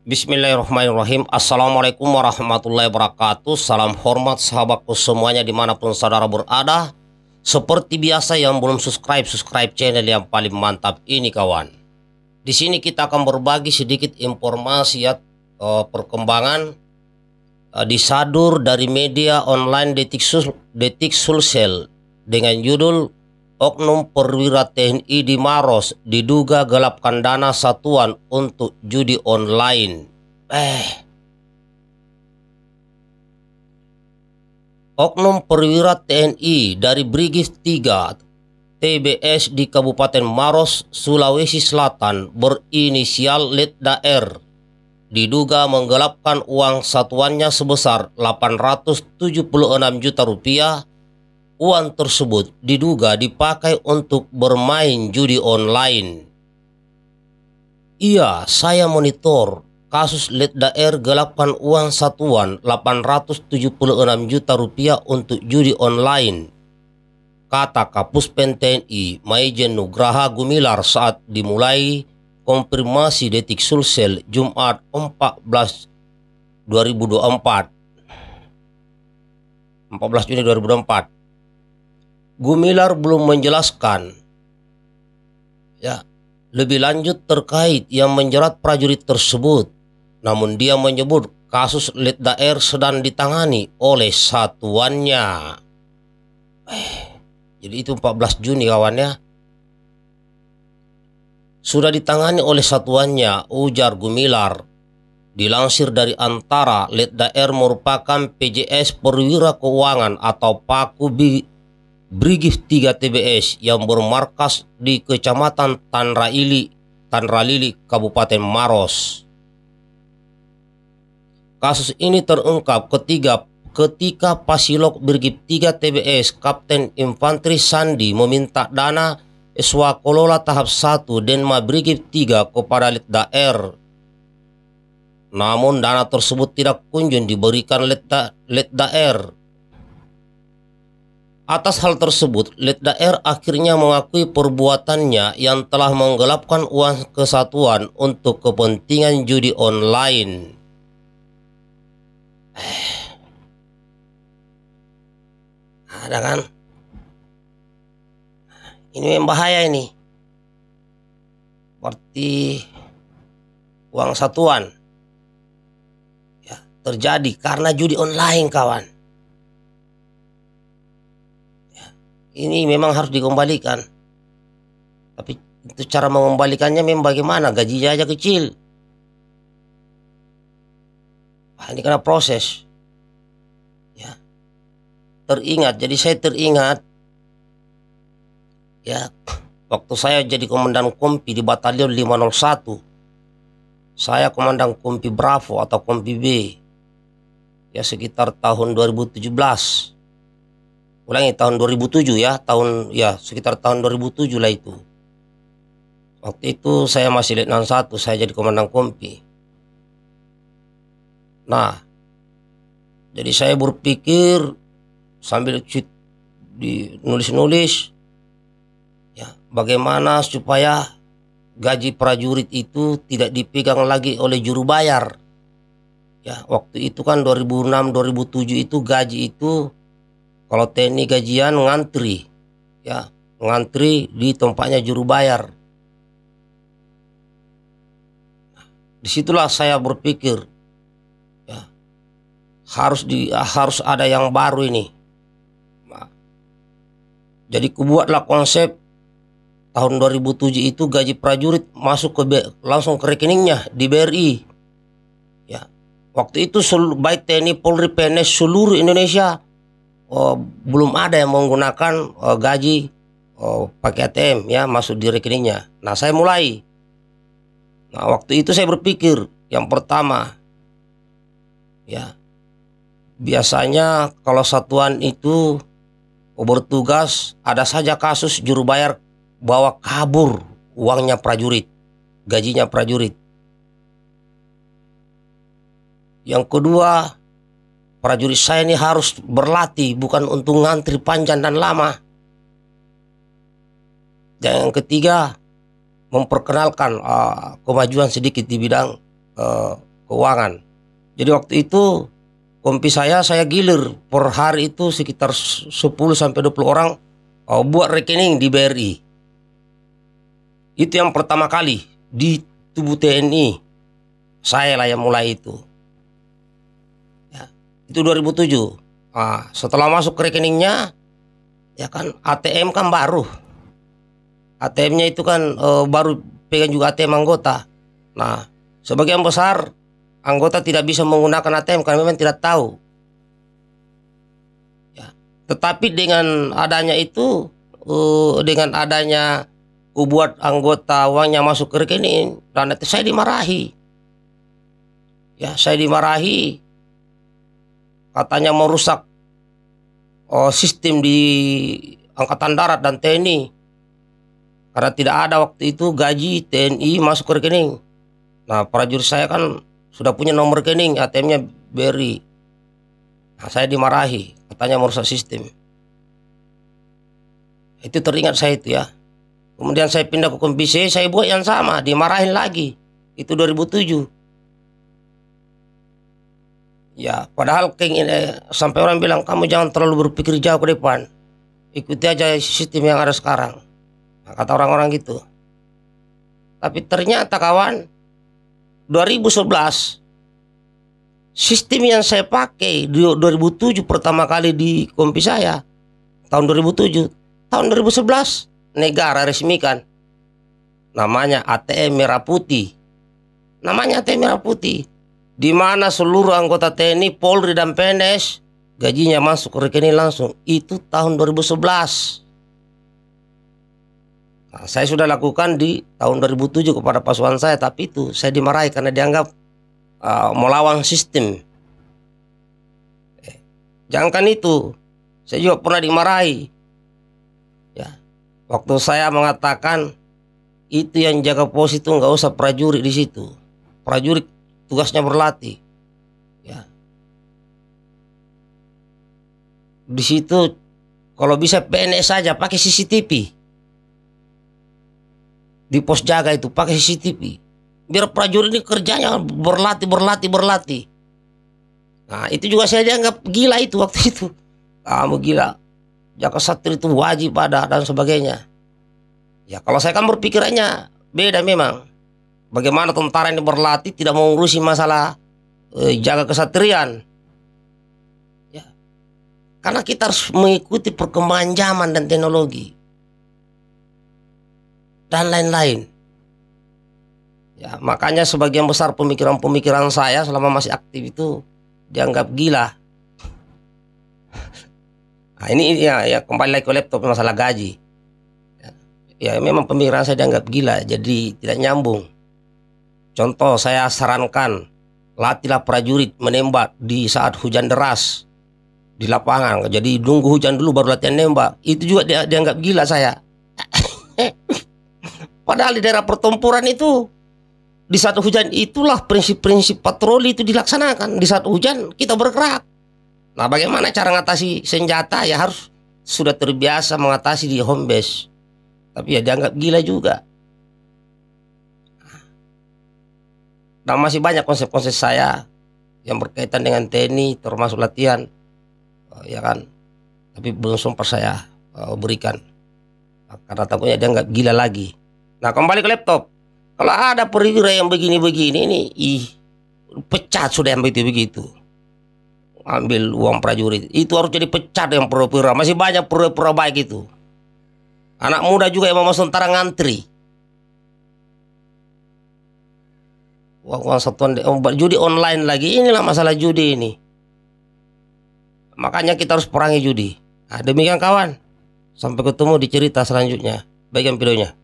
Bismillahirrahmanirrahim. Assalamualaikum warahmatullahi wabarakatuh. Salam hormat sahabatku semuanya dimanapun saudara berada. Seperti biasa yang belum subscribe channel yang paling mantap ini kawan. Di sini kita akan berbagi sedikit informasi ya, perkembangan disadur dari media online Detik Sulsel dengan judul Oknum perwira TNI di Maros diduga gelapkan dana satuan untuk judi online. Oknum perwira TNI dari Brigif 3 TBS di Kabupaten Maros, Sulawesi Selatan berinisial Letda R diduga menggelapkan uang satuannya sebesar 876 juta rupiah. Uang tersebut diduga dipakai untuk bermain judi online. Iya, saya monitor kasus Letda R gelapkan uang satuan 876 juta rupiah untuk judi online, kata Kapuspen TNI Maijen Nugraha Gumilar saat dimulai konfirmasi Detik Sulsel Jumat 14 Juni 2024. Gumilar belum menjelaskan lebih lanjut terkait yang menjerat prajurit tersebut. Namun dia menyebut kasus Letda R sedang ditangani oleh satuannya. Jadi itu 14 Juni kawannya. Sudah ditangani oleh satuannya, ujar Gumilar. Dilansir dari Antara, Letda R merupakan PJS Perwira Keuangan atau Paku Brigif 3 TBS yang bermarkas di Kecamatan Tanralili, Kabupaten Maros. Kasus ini terungkap ketika Pasilok Brigif 3 TBS Kapten Infanteri Sandi meminta dana Swakolola tahap 1 Denma Brigif 3 kepada Letda R. Namun dana tersebut tidak kunjung diberikan Letda R. Atas hal tersebut, Letda R akhirnya mengakui perbuatannya yang telah menggelapkan uang kesatuan untuk kepentingan judi online. Ada kan? Ini yang bahaya ini. Seperti uang satuan ya, terjadi karena judi online kawan. Ini memang harus dikembalikan. Tapi itu cara mengembalikannya memang bagaimana? Gajinya aja kecil. Ini karena proses. Ya. Jadi saya teringat. Ya, waktu saya jadi komandan kompi di Batalion 501. Saya komandan kompi Bravo atau kompi B. Ya, sekitar tahun 2017. Ulangi tahun 2007 ya, sekitar tahun 2007 lah itu. Waktu itu saya masih Letnan 1, saya jadi komandan kompi. Nah, jadi saya berpikir sambil nulis-nulis ya, bagaimana supaya gaji prajurit itu tidak dipegang lagi oleh juru bayar. Ya, waktu itu kan 2006 2007 itu gaji itu kalau TNI gajian ngantri di tempatnya juru bayar. Disitulah saya berpikir ya, harus ada yang baru ini. Jadi kubuatlah konsep tahun 2007 itu gaji prajurit masuk langsung ke rekeningnya di BRI. Ya, waktu itu baik TNI, Polri, PNS seluruh Indonesia belum ada yang menggunakan gaji pakai ATM ya masuk di rekeningnya. Nah, saya mulai. Nah, waktu itu saya berpikir yang pertama ya, biasanya kalau satuan itu bertugas ada saja kasus juru bayar bawa kabur uangnya prajurit, gajinya prajurit. Yang kedua, prajurit saya ini harus berlatih, bukan untuk ngantri panjang dan lama. Dan yang ketiga, memperkenalkan kemajuan sedikit di bidang keuangan. Jadi waktu itu kompi saya gilir per hari itu sekitar 10 sampai 20 orang buat rekening di BRI. Itu yang pertama kali di tubuh TNI. Saya lah yang mulai itu. Ya, itu 2007. Setelah masuk ke rekeningnya, ya kan ATM kan baru. ATM-nya itu kan baru pegang juga ATM anggota. Nah, sebagian besar anggota tidak bisa menggunakan ATM karena memang tidak tahu. Ya, tetapi dengan adanya itu, dengan adanya buat anggota uangnya masuk ke rekening, dan itu saya dimarahi. Ya, saya dimarahi. Katanya merusak sistem di Angkatan Darat dan TNI. Karena tidak ada waktu itu gaji TNI masuk ke rekening. Nah, prajurit saya kan sudah punya nomor rekening, ATM-nya BRI. Nah, saya dimarahi, katanya merusak sistem. Itu teringat saya itu ya. Kemudian saya pindah ke kompi C, saya buat yang sama, dimarahin lagi. Itu 2007. Ya, padahal sampai orang bilang, kamu jangan terlalu berpikir jauh ke depan. Ikuti aja sistem yang ada sekarang. Nah, kata orang-orang gitu. Tapi ternyata kawan, 2011 sistem yang saya pakai di 2007 pertama kali di kompi saya, tahun 2007, tahun 2011 negara resmikan namanya ATM Merah Putih. Namanya ATM Merah Putih, di mana seluruh anggota TNI, Polri dan PNS gajinya masuk ke rekening langsung. Itu tahun 2011. Nah, saya sudah lakukan di tahun 2007 kepada pasukan saya, tapi itu saya dimarahi karena dianggap melawan sistem. Jangankan itu, saya juga pernah dimarahi. Ya, waktu saya mengatakan itu yang jaga pos itu nggak usah prajurit di situ. Prajurit tugasnya berlatih. Ya, di situ kalau bisa PNS saja pakai CCTV. Di pos jaga itu pakai CCTV. Biar prajurit ini kerjanya berlatih. Nah, itu juga saya dianggap gila itu waktu itu. Kamu gila. Jaka Satrio itu wajib ada dan sebagainya. Ya, kalau saya kan berpikirannya beda memang. Bagaimana tentara ini berlatih tidak mengurusi masalah jaga kesatrian. Ya. Karena kita harus mengikuti perkembangan zaman dan teknologi. Dan lain-lain. Ya, makanya sebagian besar pemikiran-pemikiran saya selama masih aktif itu dianggap gila. Nah, ini ya kembali lagi ke laptop masalah gaji. Ya, memang pemikiran saya dianggap gila, jadi tidak nyambung. Contoh, saya sarankan latihlah prajurit menembak di saat hujan deras di lapangan. Jadi nunggu hujan dulu baru latihan nembak. Itu juga dianggap gila saya. Padahal di daerah pertempuran itu, di saat hujan itulah prinsip-prinsip patroli itu dilaksanakan. Di saat hujan kita bergerak. Nah, bagaimana cara mengatasi senjata? Ya harus sudah terbiasa mengatasi di home base. Tapi ya dianggap gila juga. Dan masih banyak konsep-konsep saya yang berkaitan dengan TNI, termasuk latihan, ya kan. Tapi belum sempat saya berikan karena takutnya dianggap gila lagi. Nah, kembali ke laptop. Kalau ada perwira yang begini-begini ini, pecat sudah yang begitu-begitu. Ambil uang prajurit. Itu harus jadi pecat yang perwira. Masih banyak perwira baik itu. Anak muda juga yang mau tentara ngantri. Uang satuan judi online lagi. Inilah masalah judi ini. Makanya kita harus perangi judi. Nah, demikian kawan. Sampai ketemu di cerita selanjutnya. Bagian videonya.